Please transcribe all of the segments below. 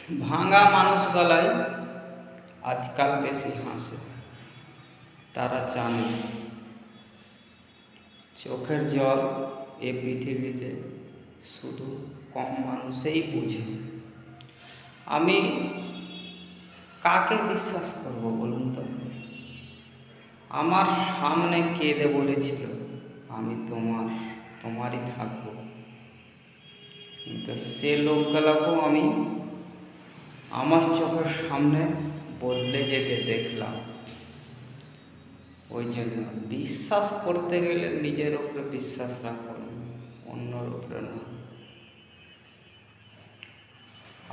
ভাঙা মানুষগুলাই আজকাল বেশি হাসে। তারা জানে চোখের জল এ পৃথিবীতে শুধু কম মানুষই বুঝে। আমি কাকে বিশ্বাস করব বলুন তো? আমার সামনে কেঁদে বলেছিল আমি তোমারই থাকবো, কিন্তু সে লোকগুলোকেও আমি আমার চোখের সামনে বদলে যেতে দেখলাম। ওই জন্য বিশ্বাস করতে গেলে নিজের উপরে বিশ্বাস রাখুন, অন্যর উপরে না।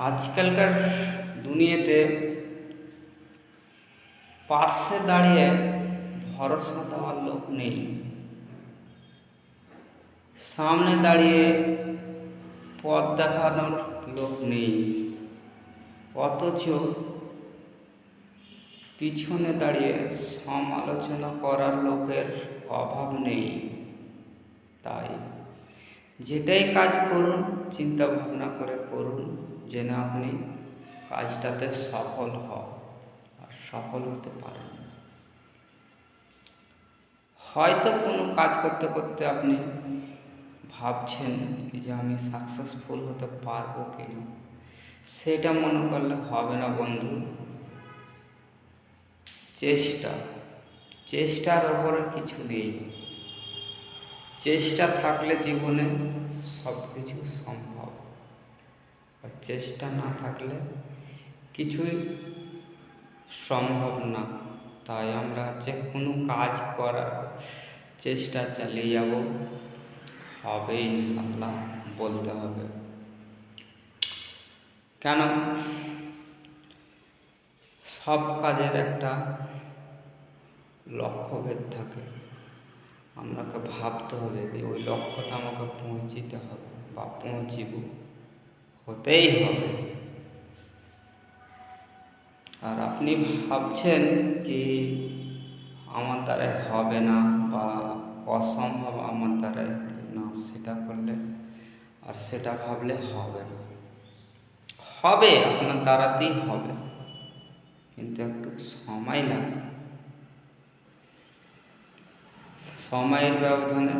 আজকালকার দুনিয়াতে পার্শ্বে দাঁড়িয়ে ভরসা দেওয়ার লোক নেই, সামনে দাঁড়িয়ে পথ দেখানোর লোক নেই, অথচ পিছনে দাঁড়িয়ে সমালোচনা করার লোকের অভাব নেই। তাই যেটাই কাজ করুন চিন্তা ভাবনা করে করুন, যেন আপনি কাজটাতে সফল হন আর সফল হতে পারেন। হয়তো কোনো কাজ করতে করতে আপনি ভাবছেন যে আমি সাকসেসফুল হতে পারবো কিনা, সেটা মনে করলে হবে না বন্ধু। চেষ্টার ওপরে কিছু নেই। চেষ্টা থাকলে জীবনে সব কিছু সম্ভব, আর চেষ্টা না থাকলে কিছুই সম্ভব না। তাই আমরা যে কোনো কাজ করার চেষ্টা চালিয়ে যাব, হবে ইনশাল্লাহ বলতে হবে। কেন? সব কাজের একটা লক্ষ্যভেদ থাকে। আমাকে ভাবতে হবে যে ওই লক্ষ্যটা আমাকে পৌঁছিতে হবে বা পৌঁছিব, হতেই হবে। আর আপনি ভাবছেন কি আমার দ্বারাই হবে না বা অসম্ভব আমার দ্বারাই না, সেটা করলে আর সেটা ভাবলে হবে না। হবে, আপনার দ্বারাতেই হবে, কিন্তু একটু সময় লাগবে। সময়ের ব্যবধানে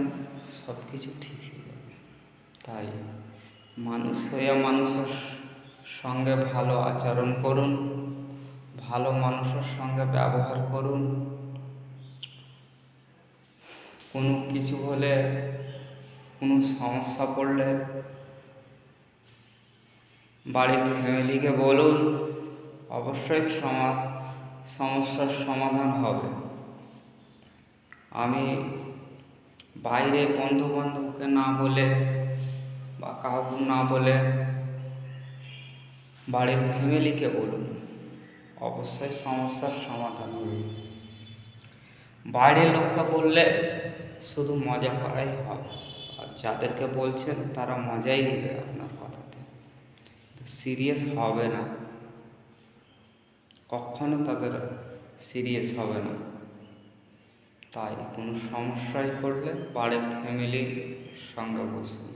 সব কিছু ঠিক হয়ে যাবে। তাই মানুষ হয়ে মানুষের সঙ্গে ভালো আচরণ করুন, ভালো মানুষের সঙ্গে ব্যবহার করুন। কোনো কিছু হলে, কোনো সমস্যা পড়লে বাড়ির ফ্যামিলিকে বলুন, অবশ্যই সমস্যার সমাধান হবে। আমি বাইরে বন্ধু বান্ধবকে না বলে বা কাউকে না বলে বাড়ির ফ্যামিলিকে বলুন, অবশ্যই সমস্যার সমাধান হবে। বাইরের লোককে বললে শুধু মজা করাই হবে, আর যাদেরকে বলছেন তারা মজাই নেবে আপনার কথাতে, সিরিয়াস হবে না, কখনো তাদের সিরিয়াস হবে না। তাই কোনো সমস্যায় পড়লে বাড়ির ফ্যামিলির সঙ্গে বসুন।